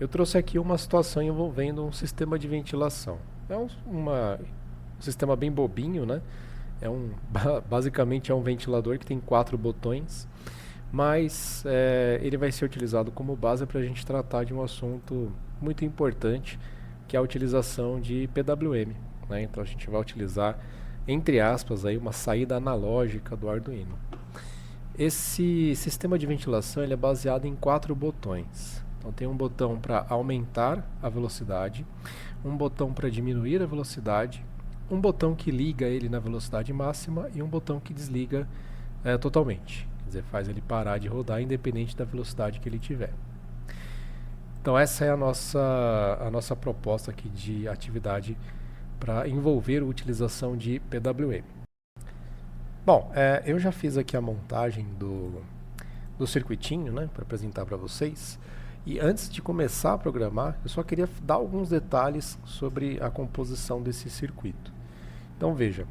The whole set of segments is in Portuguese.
Eu trouxe aqui uma situação envolvendo um sistema de ventilação. É um sistema bem bobinho, né? Basicamente é um ventilador que tem 4 botões, mas ele vai ser utilizado como base para a gente tratar de um assunto muito importante, que é a utilização de PWM, né? Então a gente vai utilizar, entre aspas, aí, uma saída analógica do Arduino. Esse sistema de ventilação ele é baseado em 4 botões. Então tem um botão para aumentar a velocidade, um botão para diminuir a velocidade, um botão que liga ele na velocidade máxima e um botão que desliga totalmente. Quer dizer, faz ele parar de rodar independente da velocidade que ele tiver. Então essa é a nossa proposta aqui de atividade para envolver a utilização de PWM. Bom, eu já fiz aqui a montagem do circuitinho, né, para apresentar para vocês. E antes de começar a programar, eu só queria dar alguns detalhes sobre a composição desse circuito. Então veja,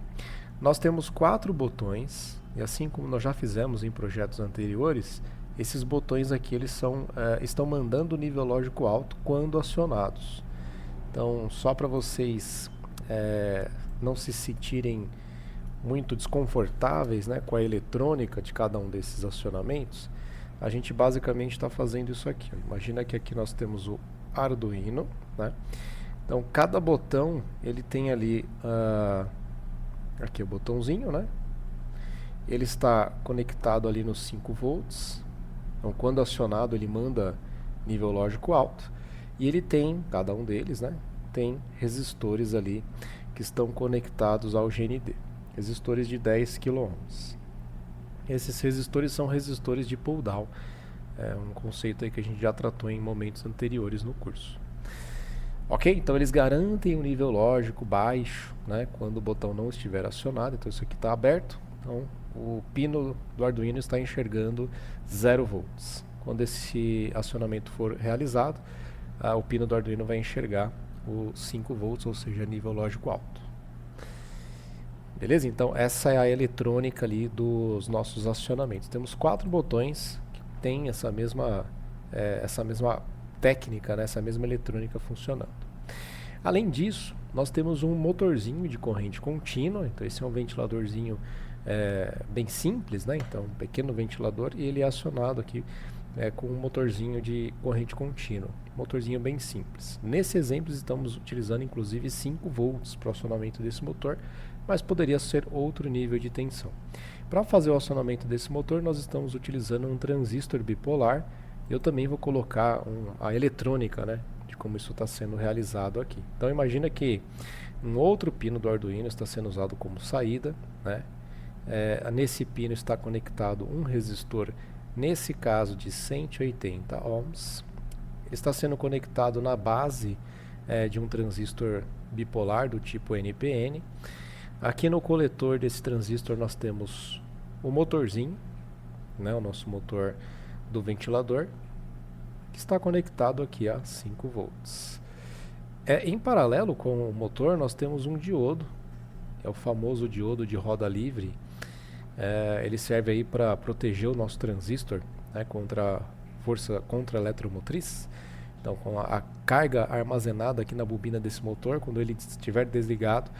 nós temos 4 botões, e assim como nós já fizemos em projetos anteriores, esses botões aqui eles estão mandando o nível lógico alto quando acionados. Então, só para vocês não se sentirem muito desconfortáveis, né, com a eletrônica de cada um desses acionamentos, a gente basicamente está fazendo isso aqui. Imagina que aqui nós temos o Arduino, né? Então cada botão ele tem ali aqui o botãozinho, né? Ele está conectado ali nos 5 volts. Então quando acionado ele manda nível lógico alto e ele tem, cada um deles, né, tem resistores ali que estão conectados ao GND. Resistores de 10 kΩ. Esses resistores são resistores de pull-down, um conceito aí que a gente já tratou em momentos anteriores no curso. Ok? Então eles garantem um nível lógico baixo, né, quando o botão não estiver acionado. Então isso aqui está aberto, então o pino do Arduino está enxergando 0 volts. Quando esse acionamento for realizado, o pino do Arduino vai enxergar os 5 volts, ou seja, nível lógico alto. Beleza? Então essa é a eletrônica ali dos nossos acionamentos. Temos 4 botões que têm essa mesma técnica, né? Essa mesma eletrônica funcionando. Além disso, nós temos um motorzinho de corrente contínua. Então esse é um ventiladorzinho bem simples, né? Então um pequeno ventilador, e ele é acionado aqui com um motorzinho de corrente contínua. Motorzinho bem simples. Nesse exemplo estamos utilizando inclusive 5 volts para o acionamento desse motor, mas poderia ser outro nível de tensão. Para fazer o acionamento desse motor, nós estamos utilizando um transistor bipolar. Eu também vou colocar a eletrônica, né, de como isso está sendo realizado aqui. Então imagina que um outro pino do Arduino está sendo usado como saída, né? Nesse pino está conectado um resistor, nesse caso de 180 ohms. Ele está sendo conectado na base de um transistor bipolar do tipo NPN. Aqui no coletor desse transistor nós temos o motorzinho, né, o nosso motor do ventilador, que está conectado aqui a 5 volts. Em paralelo com o motor nós temos um diodo, é o famoso diodo de roda livre. Ele serve aí para proteger o nosso transistor, né, contra força contra-eletromotriz. Então com a carga armazenada aqui na bobina desse motor, quando ele estiver desligado,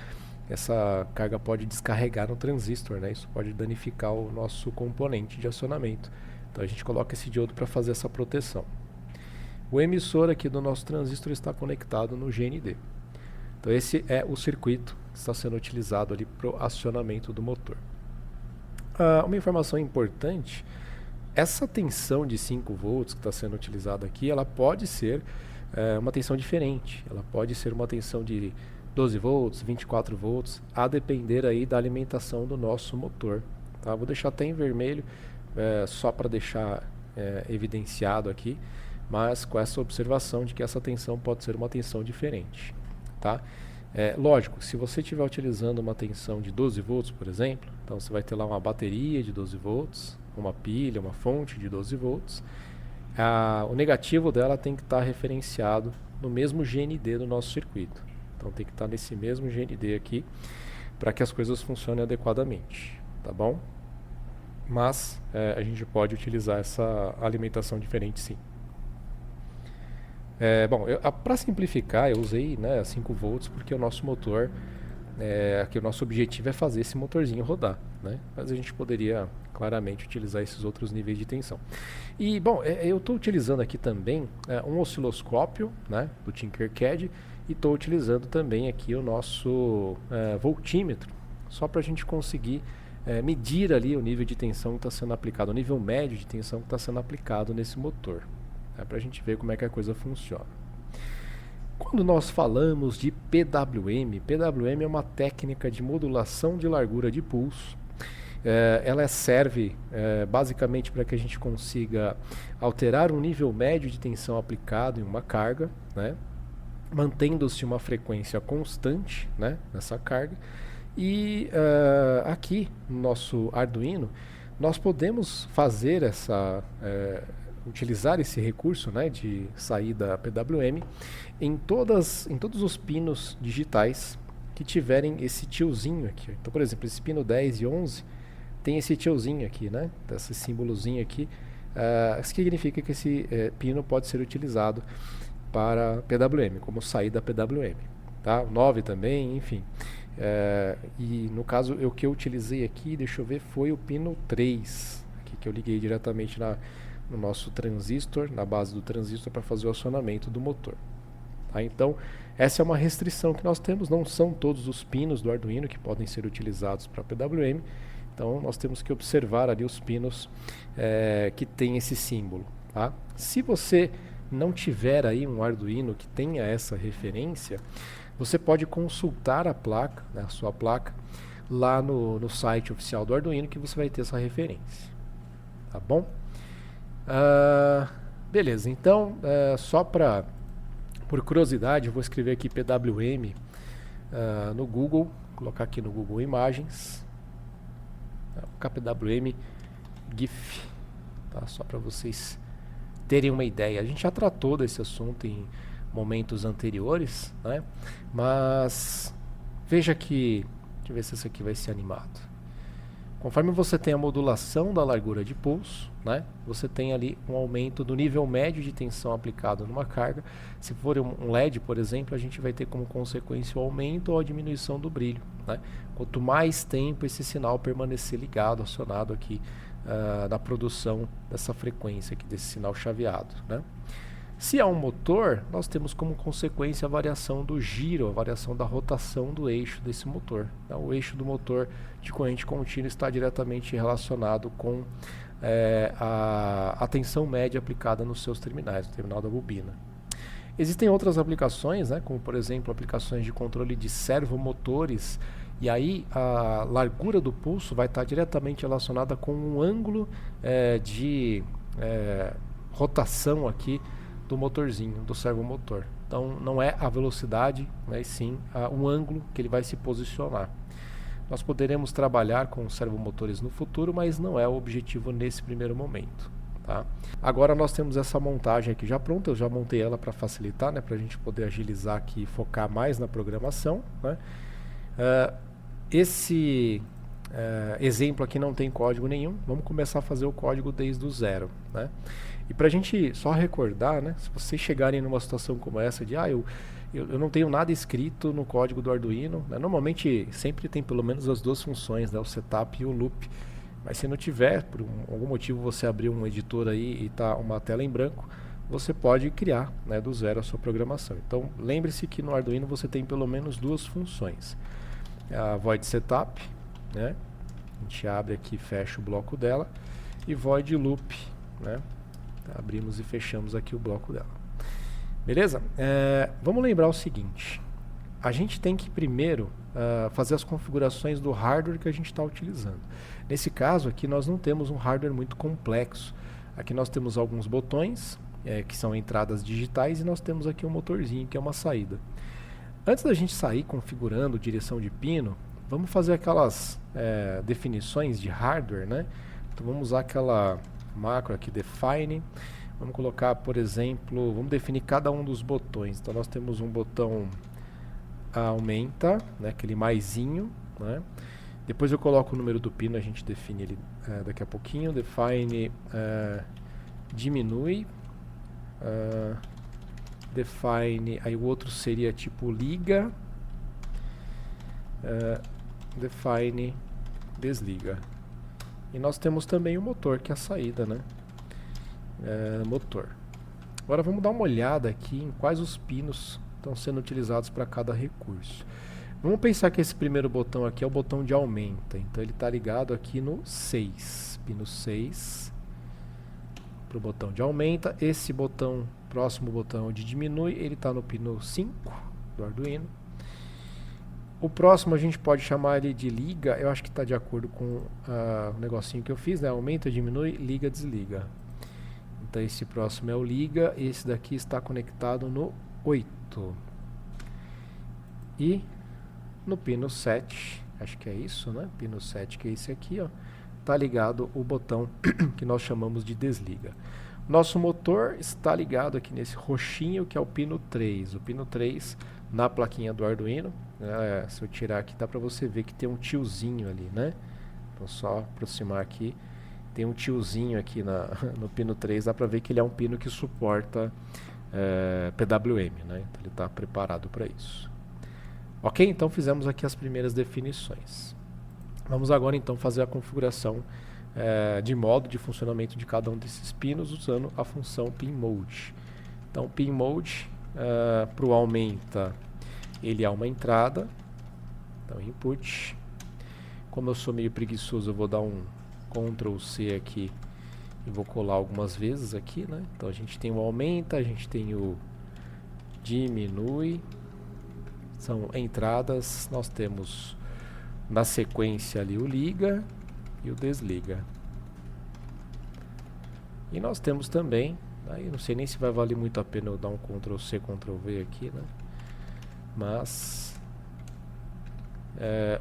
essa carga pode descarregar no transistor, né? Isso pode danificar o nosso componente de acionamento. Então a gente coloca esse diodo para fazer essa proteção. O emissor aqui do nosso transistor está conectado no GND. Então esse é o circuito que está sendo utilizado ali para o acionamento do motor. Uma informação importante: essa tensão de 5 volts que está sendo utilizada aqui, ela pode ser uma tensão diferente. Ela pode ser uma tensão de 12 volts, 24 volts, a depender aí da alimentação do nosso motor. Tá? Vou deixar até em vermelho, só para deixar evidenciado aqui, mas com essa observação de que essa tensão pode ser uma tensão diferente. Tá? Lógico, se você estiver utilizando uma tensão de 12 volts, por exemplo, então você vai ter lá uma bateria de 12 volts, uma pilha, uma fonte de 12 volts, o negativo dela tem que estar referenciado no mesmo GND do nosso circuito. Então tem que estar nesse mesmo GND aqui para que as coisas funcionem adequadamente, tá bom? Mas a gente pode utilizar essa alimentação diferente, sim. Bom, para simplificar, eu usei, né, 5 volts porque o nosso motor, aqui o nosso objetivo é fazer esse motorzinho rodar, né? Mas a gente poderia claramente utilizar esses outros níveis de tensão. E, bom, eu estou utilizando aqui também um osciloscópio, né, do Tinkercad, e estou utilizando também aqui o nosso voltímetro, só para a gente conseguir medir ali o nível de tensão que está sendo aplicado, o nível médio de tensão que está sendo aplicado nesse motor, para a gente ver como é que a coisa funciona. Quando nós falamos de PWM, PWM é uma técnica de modulação de largura de pulso. Ela serve basicamente para que a gente consiga alterar um nível médio de tensão aplicado em uma carga, né, mantendo-se uma frequência constante, né, nessa carga. E aqui no nosso Arduino nós podemos fazer utilizar esse recurso, né, de saída PWM em todos os pinos digitais que tiverem esse tiozinho aqui. Então, por exemplo, esse pino 10 e 11 tem esse tiozinho aqui, né, esse símbolozinho aqui, significa que esse pino pode ser utilizado para PWM, como saída PWM. Tá? O 9 também, enfim. E no caso, o que eu utilizei aqui, deixa eu ver, foi o pino 3, aqui, que eu liguei diretamente no nosso transistor, na base do transistor, para fazer o acionamento do motor. Tá? Então, essa é uma restrição que nós temos, não são todos os pinos do Arduino que podem ser utilizados para PWM, então nós temos que observar ali os pinos que tem esse símbolo. Tá? Se você não tiver aí um Arduino que tenha essa referência, você pode consultar a placa, né, a sua placa, lá no site oficial do Arduino, que você vai ter essa referência. Tá bom? Beleza, então, só por curiosidade, eu vou escrever aqui PWM no Google, colocar aqui no Google Imagens, PWM GIF, tá? Só para vocês terem uma ideia. A gente já tratou desse assunto em momentos anteriores, né? Mas veja que, deixa eu ver se esse aqui vai ser animado. Conforme você tem a modulação da largura de pulso, né, você tem ali um aumento do nível médio de tensão aplicado numa carga. Se for um LED, por exemplo, a gente vai ter como consequência o aumento ou a diminuição do brilho, né? Quanto mais tempo esse sinal permanecer ligado, acionado aqui na produção dessa frequência aqui, desse sinal chaveado, né? Se há um motor, nós temos como consequência a variação do giro, a variação da rotação do eixo desse motor. Então, o eixo do motor de corrente contínua está diretamente relacionado com a tensão média aplicada nos seus terminais, no terminal da bobina. Existem outras aplicações, né, como por exemplo aplicações de controle de servomotores, e aí a largura do pulso vai estar diretamente relacionada com um ângulo de rotação aqui do motorzinho, do servomotor. Então não é a velocidade, mas sim um ângulo que ele vai se posicionar. Nós poderemos trabalhar com servomotores no futuro, mas não é o objetivo nesse primeiro momento. Tá? Agora nós temos essa montagem aqui já pronta, eu já montei ela para facilitar, né, para a gente poder agilizar aqui e focar mais na programação, né? Esse exemplo aqui não tem código nenhum, vamos começar a fazer o código desde o zero, né? E para a gente só recordar, né, se vocês chegarem numa situação como essa de eu não tenho nada escrito no código do Arduino, né? Normalmente sempre tem pelo menos as duas funções, né, o setup e o loop, mas se não tiver, por algum motivo você abriu um editor aí e está uma tela em branco, você pode criar, né, do zero a sua programação. Então lembre-se que no Arduino você tem pelo menos duas funções, a void setup, né, a gente abre aqui e fecha o bloco dela, e void loop, né, abrimos e fechamos aqui o bloco dela. Beleza? Vamos lembrar o seguinte, a gente tem que primeiro fazer as configurações do hardware que a gente está utilizando. Nesse caso aqui nós não temos um hardware muito complexo. Aqui nós temos alguns botões, que são entradas digitais, e nós temos aqui um motorzinho, que é uma saída. Antes da gente sair configurando direção de pino, vamos fazer aquelas definições de hardware, né? Então vamos usar aquela macro aqui, define. Vamos colocar, por exemplo, vamos definir cada um dos botões. Então nós temos um botão aumenta, né, aquele maisinho, né? Depois eu coloco o número do pino, a gente define ele daqui a pouquinho. Define diminui define, aí o outro seria tipo liga, define, desliga. E nós temos também o motor, que é a saída, né? Motor. Agora vamos dar uma olhada aqui em quais os pinos estão sendo utilizados para cada recurso. Vamos pensar que esse primeiro botão aqui é o botão de aumenta, então ele está ligado aqui no 6, pino 6, para o botão de aumenta. Esse botão, próximo botão de diminui, ele está no pino 5 do Arduino. O próximo a gente pode chamar ele de liga, eu acho que está de acordo com o negocinho que eu fiz, né? Aumenta, diminui, liga, desliga. Então esse próximo é o liga, esse daqui está conectado no 8. E no pino 7, acho que é isso, né? Pino 7, que é esse aqui, ó, tá ligado o botão que nós chamamos de desliga. Nosso motor está ligado aqui nesse roxinho, que é o pino 3. O pino 3 na plaquinha do Arduino, se eu tirar aqui dá para você ver que tem um tiozinho ali, né? Então só aproximar aqui, tem um tiozinho aqui no pino 3, dá para ver que ele é um pino que suporta PWM, né? Então ele está preparado para isso. Ok? Então fizemos aqui as primeiras definições. Vamos agora então fazer a configuração de modo de funcionamento de cada um desses pinos usando a função pinMode. Então pinMode, para o aumenta, ele é uma entrada, então input. Como eu sou meio preguiçoso, eu vou dar um Ctrl C aqui e vou colar algumas vezes aqui, né? Então a gente tem o aumenta, a gente tem o diminui, são entradas. Nós temos na sequência ali o liga e o desliga. E nós temos também, aí não sei nem se vai valer muito a pena eu dar um Ctrl C, Ctrl V aqui, né? Mas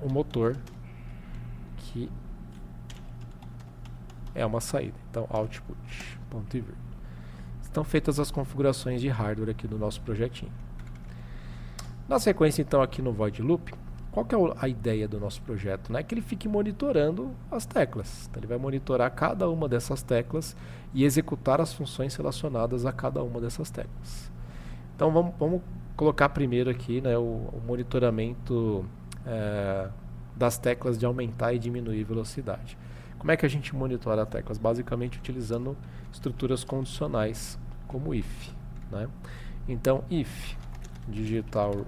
o motor, que é uma saída. Então output, ponto e vírgula. Estão feitas as configurações de hardware aqui do nosso projetinho. Na sequência, então, aqui no Void Loop, qual que é a ideia do nosso projeto? Né? Que ele fique monitorando as teclas. Então, ele vai monitorar cada uma dessas teclas e executar as funções relacionadas a cada uma dessas teclas. Então, vamos colocar primeiro aqui, né, o monitoramento das teclas de aumentar e diminuir velocidade. Como é que a gente monitora as teclas? Basicamente utilizando estruturas condicionais como if, né? Então, if digital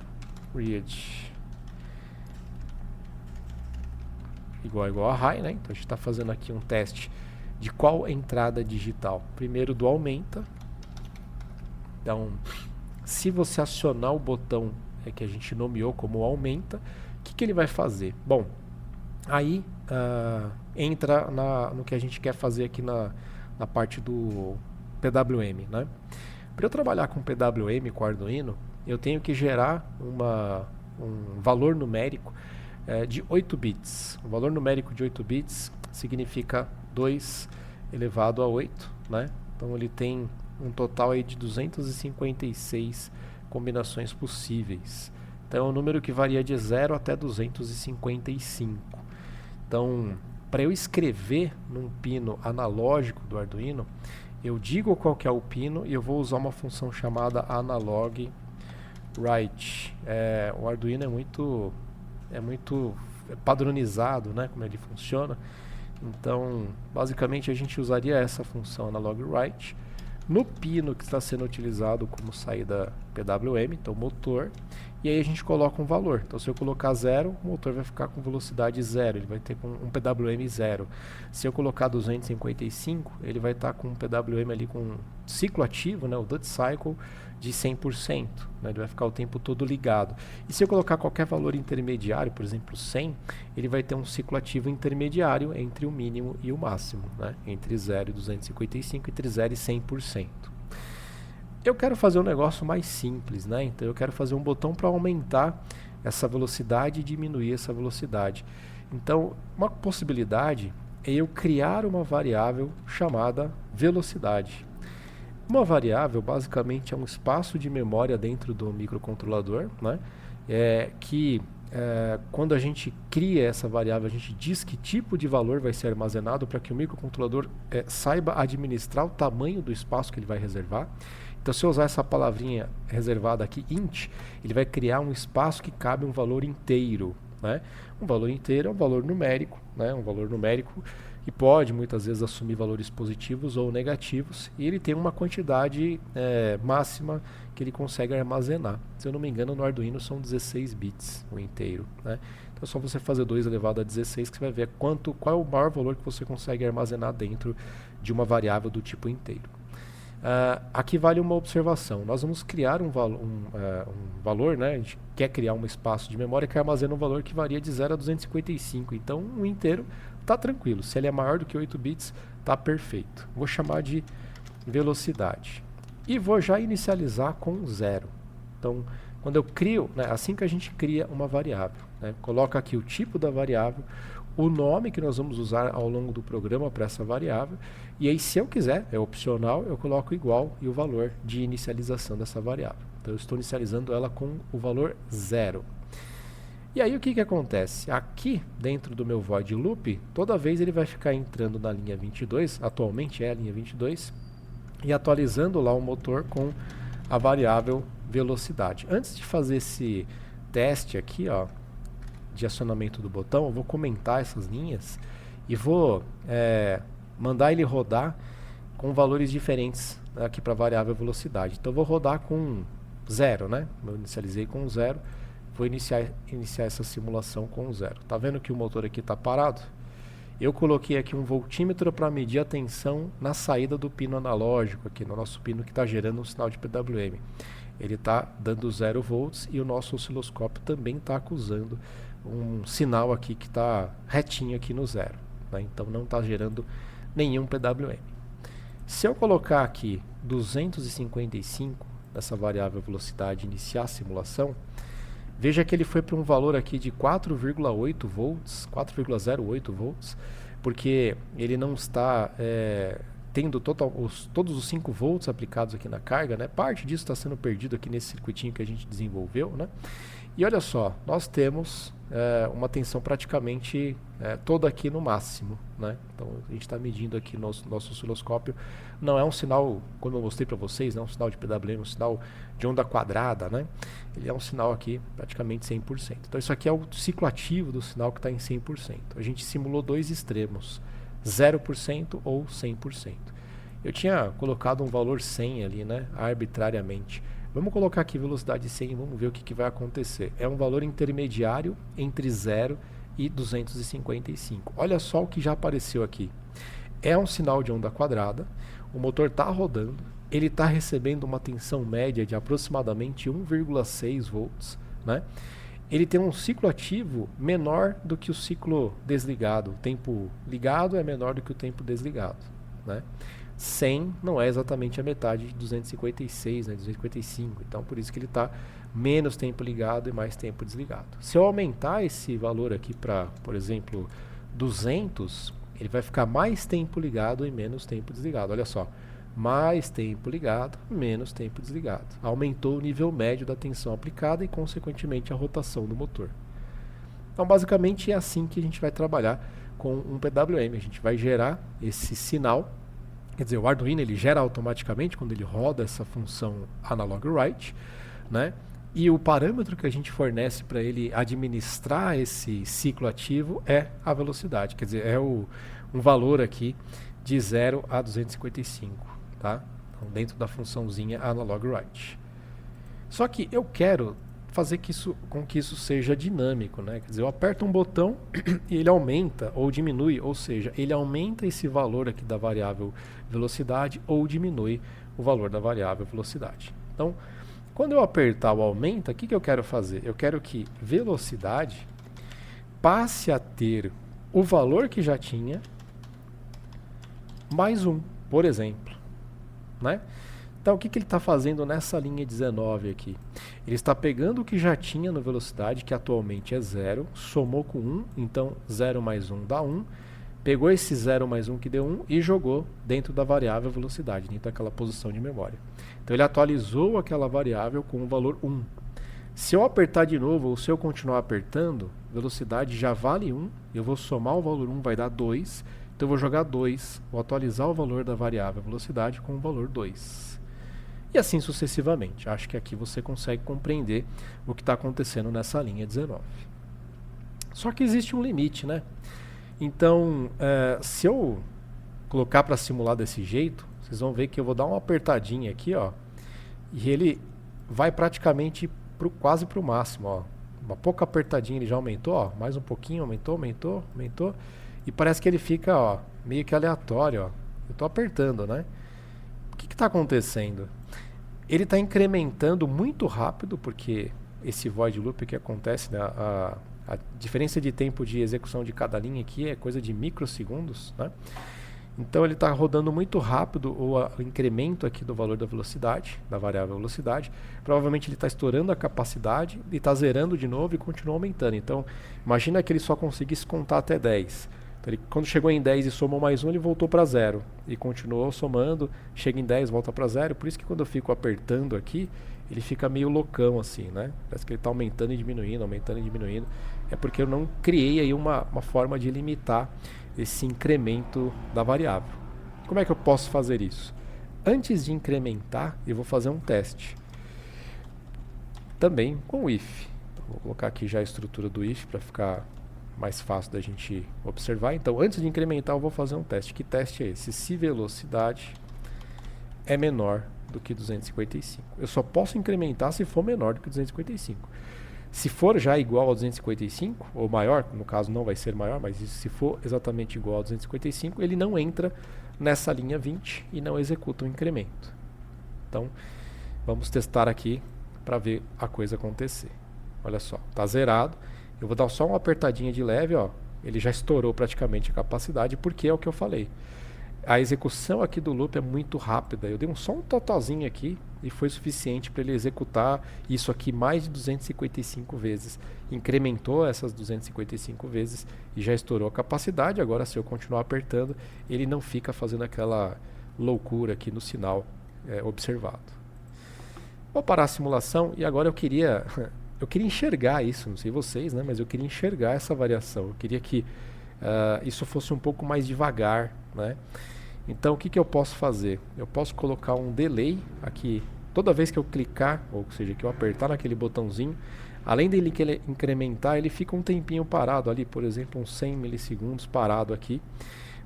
read igual a high, né? Então a gente está fazendo aqui um teste de qual entrada digital. Primeiro do aumenta. Então, se você acionar o botão que a gente nomeou como aumenta, o que ele vai fazer? Bom, aí entra no que a gente quer fazer aqui na parte do PWM, né? Para eu trabalhar com PWM, com Arduino, eu tenho que gerar um valor numérico de 8 bits. O valor numérico de 8 bits significa 2 elevado a 8, né? Então ele tem um total aí de 256 combinações possíveis. Então é um número que varia de 0 até 255. Então, para eu escrever num pino analógico do Arduino, eu digo qual que é o pino e eu vou usar uma função chamada analog write. O Arduino é muito padronizado, né, como ele funciona. Então, basicamente a gente usaria essa função analog write no pino que está sendo utilizado como saída PWM, então motor, e aí a gente coloca um valor. Então se eu colocar 0, o motor vai ficar com velocidade 0, ele vai ter um PWM 0. Se eu colocar 255, ele vai estar com um PWM ali com ciclo ativo, né, o duty cycle, de 100%, né, ele vai ficar o tempo todo ligado. E se eu colocar qualquer valor intermediário, por exemplo 100, ele vai ter um ciclo ativo intermediário entre o mínimo e o máximo, né, entre 0 e 255, entre 0 e 100%. Eu quero fazer um negócio mais simples, né? Então eu quero fazer um botão para aumentar essa velocidade e diminuir essa velocidade. Então, uma possibilidade é eu criar uma variável chamada velocidade. Uma variável basicamente é um espaço de memória dentro do microcontrolador, né? Quando a gente cria essa variável, a gente diz que tipo de valor vai ser armazenado para que o microcontrolador saiba administrar o tamanho do espaço que ele vai reservar. Então, se eu usar essa palavrinha reservada aqui, int, ele vai criar um espaço que cabe um valor inteiro, né? Um valor inteiro é um valor numérico, né? Um valor numérico que pode muitas vezes assumir valores positivos ou negativos, e ele tem uma quantidade máxima que ele consegue armazenar. Se eu não me engano, no Arduino são 16 bits o inteiro, né? Então é só você fazer 2 elevado a 16 que você vai ver qual é o maior valor que você consegue armazenar dentro de uma variável do tipo inteiro. Aqui vale uma observação. Nós vamos criar um valor, né? A gente quer criar um espaço de memória que armazena um valor que varia de 0 a 255. Então, um inteiro está tranquilo. Se ele é maior do que 8 bits, está perfeito. Vou chamar de velocidade. E vou já inicializar com 0. Então, quando eu crio, né, assim que a gente cria uma variável, né, coloca aqui o tipo da variável, o nome que nós vamos usar ao longo do programa para essa variável, e aí se eu quiser, é opcional, eu coloco igual e o valor de inicialização dessa variável. Então eu estou inicializando ela com o valor 0. E aí o que acontece? Aqui dentro do meu void loop, toda vez ele vai ficar entrando na linha 22, atualmente é a linha 22, e atualizando lá o motor com a variável velocidade. Antes de fazer esse teste aqui, ó, de acionamento do botão, eu vou comentar essas linhas e vou mandar ele rodar com valores diferentes aqui para a variável velocidade. Então eu vou rodar com 0, né? Eu inicializei com 0, vou iniciar essa simulação com 0. Tá vendo que o motor aqui está parado? Eu coloquei aqui um voltímetro para medir a tensão na saída do pino analógico, aqui no nosso pino que está gerando um sinal de PWM. Ele está dando 0 volts e o nosso osciloscópio também está acusando um sinal aqui que está retinho aqui no 0, né? Então não está gerando nenhum PWM. Se eu colocar aqui 255 nessa variável velocidade e iniciar a simulação, veja que ele foi para um valor aqui de 4,8 volts, 4,08 volts, porque ele não está tendo todos os 5 volts aplicados aqui na carga, né? Parte disso está sendo perdido aqui nesse circuitinho que a gente desenvolveu, né? E olha só, nós temos uma tensão praticamente toda aqui no máximo, né? Então a gente está medindo aqui no nosso osciloscópio. Não é um sinal, como eu mostrei para vocês, não é um sinal de PWM, é um sinal de onda quadrada, né? Ele é um sinal aqui praticamente 100%. Então isso aqui é o ciclo ativo do sinal que está em 100%. A gente simulou dois extremos, 0% ou 100%. Eu tinha colocado um valor 100 ali, né? Arbitrariamente. Vamos colocar aqui velocidade 100 e vamos ver o que vai acontecer. É um valor intermediário entre 0 e 255. Olha só o que já apareceu aqui. É um sinal de onda quadrada, o motor está rodando, ele está recebendo uma tensão média de aproximadamente 1,6 volts, né? Ele tem um ciclo ativo menor do que o ciclo desligado. O tempo ligado é menor do que o tempo desligado, né? 100 não é exatamente a metade de 256, né, 255, então por isso que ele está menos tempo ligado e mais tempo desligado. Se eu aumentar esse valor aqui para, por exemplo, 200, ele vai ficar mais tempo ligado e menos tempo desligado. Olha só, mais tempo ligado, menos tempo desligado. Aumentou o nível médio da tensão aplicada e, consequentemente, a rotação do motor. Então, basicamente, é assim que a gente vai trabalhar com um PWM. A gente vai gerar esse sinal. Quer dizer, o Arduino ele gera automaticamente quando ele roda essa função analog write, né? E o parâmetro que a gente fornece para ele administrar esse ciclo ativo é a velocidade, quer dizer, é um valor aqui de 0 a 255, tá? Então, dentro da funçãozinha analog write. Só que eu quero fazer com que isso seja dinâmico, né? Quer dizer, eu aperto um botão e ele aumenta ou diminui, ou seja, ele aumenta esse valor aqui da variável velocidade ou diminui o valor da variável velocidade. Então, quando eu apertar o aumenta, o que eu quero fazer? Eu quero que velocidade passe a ter o valor que já tinha mais 1, por exemplo, né? Então, o que ele está fazendo nessa linha 19 aqui? Ele está pegando o que já tinha no velocidade, que atualmente é 0, somou com 1, então 0 mais 1 dá 1, pegou esse 0 mais 1 que deu 1 e jogou dentro da variável velocidade, dentro daquela posição de memória. Então, ele atualizou aquela variável com o valor 1. Se eu apertar de novo, ou se eu continuar apertando, velocidade já vale 1, eu vou somar o valor 1, vai dar 2, então eu vou jogar 2, vou atualizar o valor da variável velocidade com o valor 2. e assim sucessivamente. Acho que aqui você consegue compreender o que está acontecendo nessa linha 19. Só que existe um limite, né? Então, se eu colocar para simular desse jeito, vocês vão ver que eu vou dar uma apertadinha aqui, ó, e ele vai praticamente quase para o máximo, ó. Uma pouca apertadinha ele já aumentou, ó, mais um pouquinho, aumentou, e parece que ele fica, ó, meio que aleatório, ó. Eu estou apertando, né? O que está acontecendo? Ele está incrementando muito rápido, porque esse void loop que acontece, né, a diferença de tempo de execução de cada linha aqui é coisa de microsegundos, né? Então ele está rodando muito rápido o incremento aqui do valor da velocidade, da variável velocidade. Provavelmente ele está estourando a capacidade e está zerando de novo e continua aumentando. Então imagina que ele só conseguisse contar até 10. Então, quando chegou em 10 e somou mais 1, ele voltou para 0. E continuou somando, chega em 10, volta para 0. Por isso que quando eu fico apertando aqui, ele fica meio loucão assim, né? Parece que ele está aumentando e diminuindo, aumentando e diminuindo. É porque eu não criei aí uma forma de limitar esse incremento da variável. Como é que eu posso fazer isso? Antes de incrementar, eu vou fazer um teste. Também com o if. Então, vou colocar aqui já a estrutura do if para ficar mais fácil da gente observar. Então, antes de incrementar, eu vou fazer um teste. Que teste é esse? Se velocidade é menor do que 255. Eu só posso incrementar se for menor do que 255. Se for já igual a 255, ou maior, no caso não vai ser maior, mas se for exatamente igual a 255, ele não entra nessa linha 20 e não executa o incremento. Então, vamos testar aqui para ver a coisa acontecer. Olha só, está zerado. Eu vou dar só uma apertadinha de leve, ó. Ele já estourou praticamente a capacidade, porque é o que eu falei. A execução aqui do loop é muito rápida. Eu dei só um totalzinho aqui e foi suficiente para ele executar isso aqui mais de 255 vezes. Incrementou essas 255 vezes e já estourou a capacidade. Agora, se eu continuar apertando, ele não fica fazendo aquela loucura aqui no sinal observado. Vou parar a simulação e agora eu queria enxergar isso. Não sei vocês, né? Mas eu queria enxergar essa variação. Eu queria que isso fosse um pouco mais devagar, né? Então o que eu posso fazer? Eu posso colocar um delay aqui. Toda vez que eu clicar, ou seja, que eu apertar naquele botãozinho, além dele incrementar, ele fica um tempinho parado ali, por exemplo, uns 100 milissegundos parado aqui,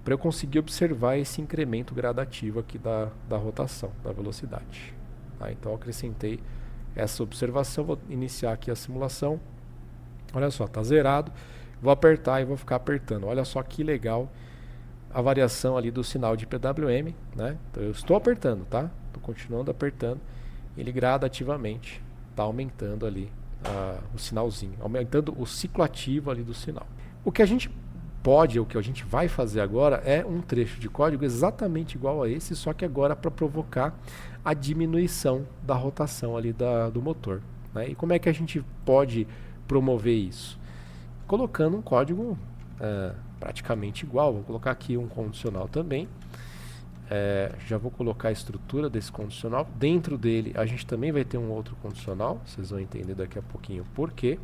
para eu conseguir observar esse incremento gradativo aqui da rotação, da velocidade. Tá? Então eu acrescentei essa observação, vou iniciar aqui a simulação. Olha só, está zerado. Vou apertar e vou ficar apertando. Olha só que legal a variação ali do sinal de PWM, né? Então eu estou apertando, tá? Estou continuando apertando. Ele gradativamente está aumentando ali o sinalzinho, aumentando o ciclo ativo ali do sinal. O que a gente pode, o que a gente vai fazer agora é um trecho de código exatamente igual a esse, só que agora para provocar a diminuição da rotação ali do motor, né? E como é que a gente pode promover isso? Colocando um código praticamente igual. Vou colocar aqui um condicional também. Já vou colocar a estrutura desse condicional. Dentro dele a gente também vai ter um outro condicional. Vocês vão entender daqui a pouquinho por quê.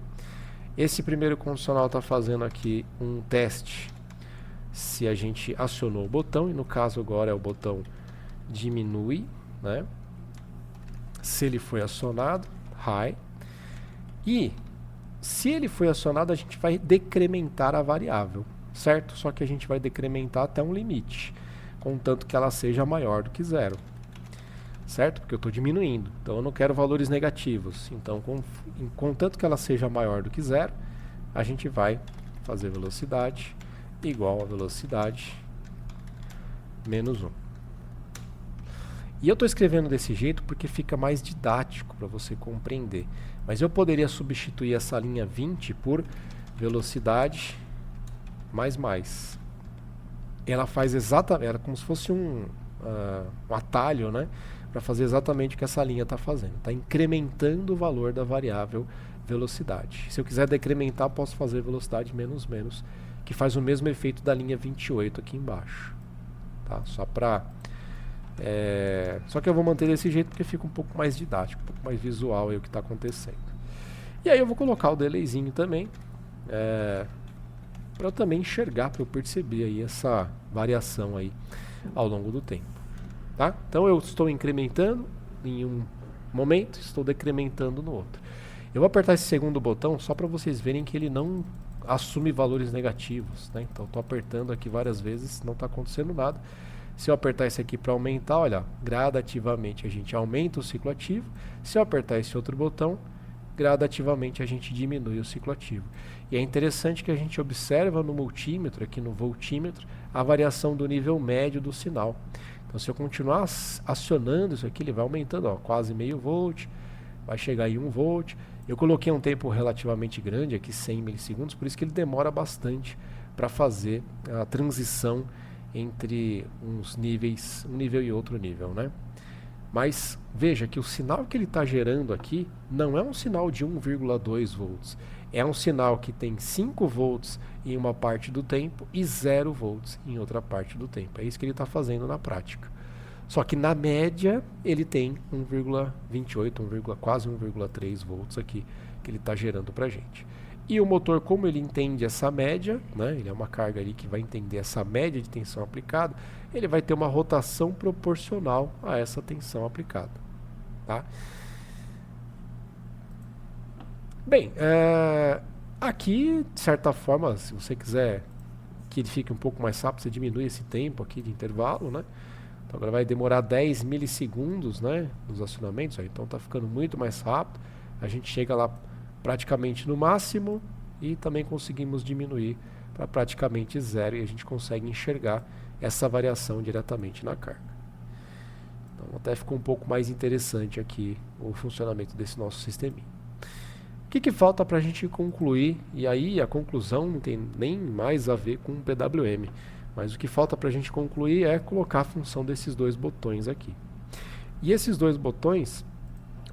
Esse primeiro condicional está fazendo aqui um teste se a gente acionou o botão, e no caso agora é o botão diminui, né? Se ele foi acionado, high. E se ele foi acionado, a gente vai decrementar a variável, certo? Só que a gente vai decrementar até um limite, contanto que ela seja maior do que 0, certo? Porque eu estou diminuindo, então eu não quero valores negativos. Então, contanto que ela seja maior do que 0, a gente vai fazer velocidade igual a velocidade menos 1. E eu estou escrevendo desse jeito porque fica mais didático para você compreender. Mas eu poderia substituir essa linha 20 por velocidade mais. Ela faz exatamente, era como se fosse um atalho, né, para fazer exatamente o que essa linha está fazendo. Está incrementando o valor da variável velocidade. Se eu quiser decrementar, posso fazer velocidade menos, que faz o mesmo efeito da linha 28 aqui embaixo. Tá? Só que eu vou manter desse jeito porque fica um pouco mais didático, um pouco mais visual aí o que está acontecendo. E aí eu vou colocar o delayzinho também, para eu também enxergar, para eu perceber aí essa variação aí ao longo do tempo. Tá? Então eu estou incrementando, em um momento, estou decrementando no outro. Eu vou apertar esse segundo botão só para vocês verem que ele não assume valores negativos, né? Então estou apertando aqui várias vezes, não está acontecendo nada. Se eu apertar esse aqui para aumentar, olha, gradativamente a gente aumenta o ciclo ativo. Se eu apertar esse outro botão, gradativamente a gente diminui o ciclo ativo. E é interessante que a gente observa no multímetro, aqui no voltímetro, a variação do nível médio do sinal. Então se eu continuar acionando isso aqui, ele vai aumentando, ó, quase meio volt, vai chegar em 1 volt. Eu coloquei um tempo relativamente grande, aqui 100 milissegundos, por isso que ele demora bastante para fazer a transição entre uns níveis, um nível e outro nível, né? Mas veja que o sinal que ele está gerando aqui não é um sinal de 1,2 volts. É um sinal que tem 5 volts em uma parte do tempo e 0 volts em outra parte do tempo. É isso que ele está fazendo na prática. Só que na média ele tem 1,28, quase 1,3 volts aqui que ele está gerando para a gente. E o motor, como ele entende essa média, né, ele é uma carga ali que vai entender essa média de tensão aplicada, ele vai ter uma rotação proporcional a essa tensão aplicada. Tá? Bem, aqui, de certa forma, se você quiser que ele fique um pouco mais rápido, você diminui esse tempo aqui de intervalo, né? Então agora vai demorar 10 milissegundos, né, nos acionamentos, então está ficando muito mais rápido. A gente chega lá praticamente no máximo e também conseguimos diminuir para praticamente 0 e a gente consegue enxergar essa variação diretamente na carga. Então até ficou um pouco mais interessante aqui o funcionamento desse nosso sisteminha. O que falta para a gente concluir? E aí a conclusão não tem nem mais a ver com o PWM, mas o que falta para a gente concluir é colocar a função desses dois botões aqui. E esses dois botões,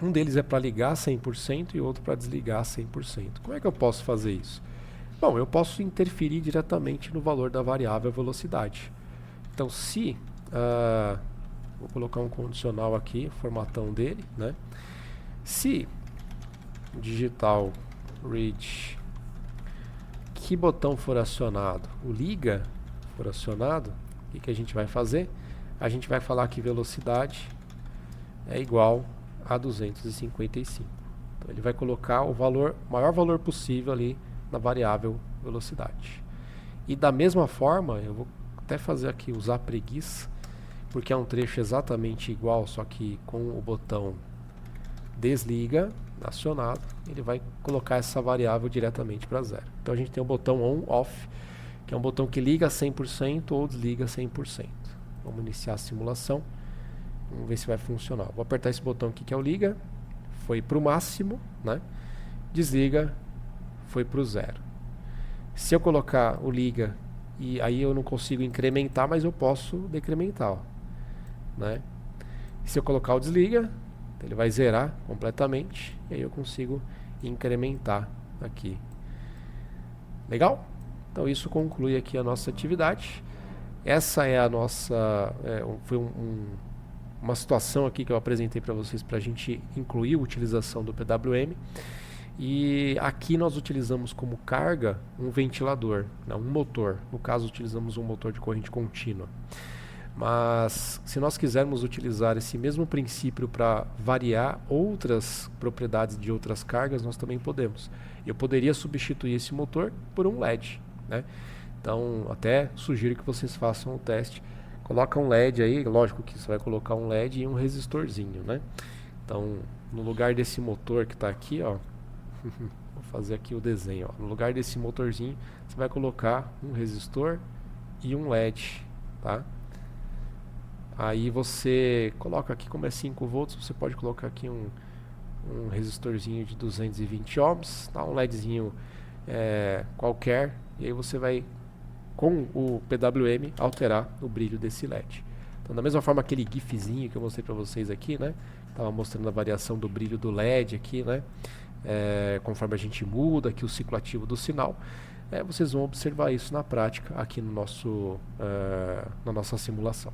um deles é para ligar 100% e outro para desligar 100%. Como é que eu posso fazer isso? Bom, eu posso interferir diretamente no valor da variável velocidade. Então, se... vou colocar um condicional aqui, o formatão dele, né? Se digital read, que botão for acionado, o liga for acionado, o que a gente vai fazer? A gente vai falar que velocidade é igual a 255. Então ele vai colocar o maior valor possível ali na variável velocidade. E da mesma forma, eu vou até fazer aqui, usar preguiça, porque é um trecho exatamente igual, só que com o botão desliga, acionado, ele vai colocar essa variável diretamente para 0. Então a gente tem o botão on-off, que é um botão que liga 100% ou desliga 100%. Vamos iniciar a simulação. Vamos ver se vai funcionar. Vou apertar esse botão aqui que é o liga, foi para o máximo, né? Desliga, foi para o 0. Se eu colocar o liga, e aí eu não consigo incrementar, mas eu posso decrementar, ó, né? Se eu colocar o desliga, ele vai zerar completamente, e aí eu consigo incrementar aqui. Legal? Então isso conclui aqui a nossa atividade. Essa é a nossa... foi uma situação aqui que eu apresentei para vocês para a gente incluir a utilização do PWM. E aqui nós utilizamos como carga um ventilador, né, um motor. No caso, utilizamos um motor de corrente contínua. Mas se nós quisermos utilizar esse mesmo princípio para variar outras propriedades de outras cargas, nós também podemos. Eu poderia substituir esse motor por um LED, né? Então, até sugiro que vocês façam o teste. Coloca um LED aí, lógico que você vai colocar um LED e um resistorzinho, né? Então, no lugar desse motor que está aqui, ó, vou fazer aqui o desenho, ó. No lugar desse motorzinho, você vai colocar um resistor e um LED, tá? Aí você coloca aqui, como é 5 volts, você pode colocar aqui um resistorzinho de 220 ohms, tá? Um LEDzinho qualquer, e aí você vai, com o PWM, alterar o brilho desse LED. Então, da mesma forma, aquele gifzinho que eu mostrei para vocês aqui, né? Estava mostrando a variação do brilho do LED aqui, né? Conforme a gente muda aqui o ciclo ativo do sinal, vocês vão observar isso na prática aqui no na nossa simulação.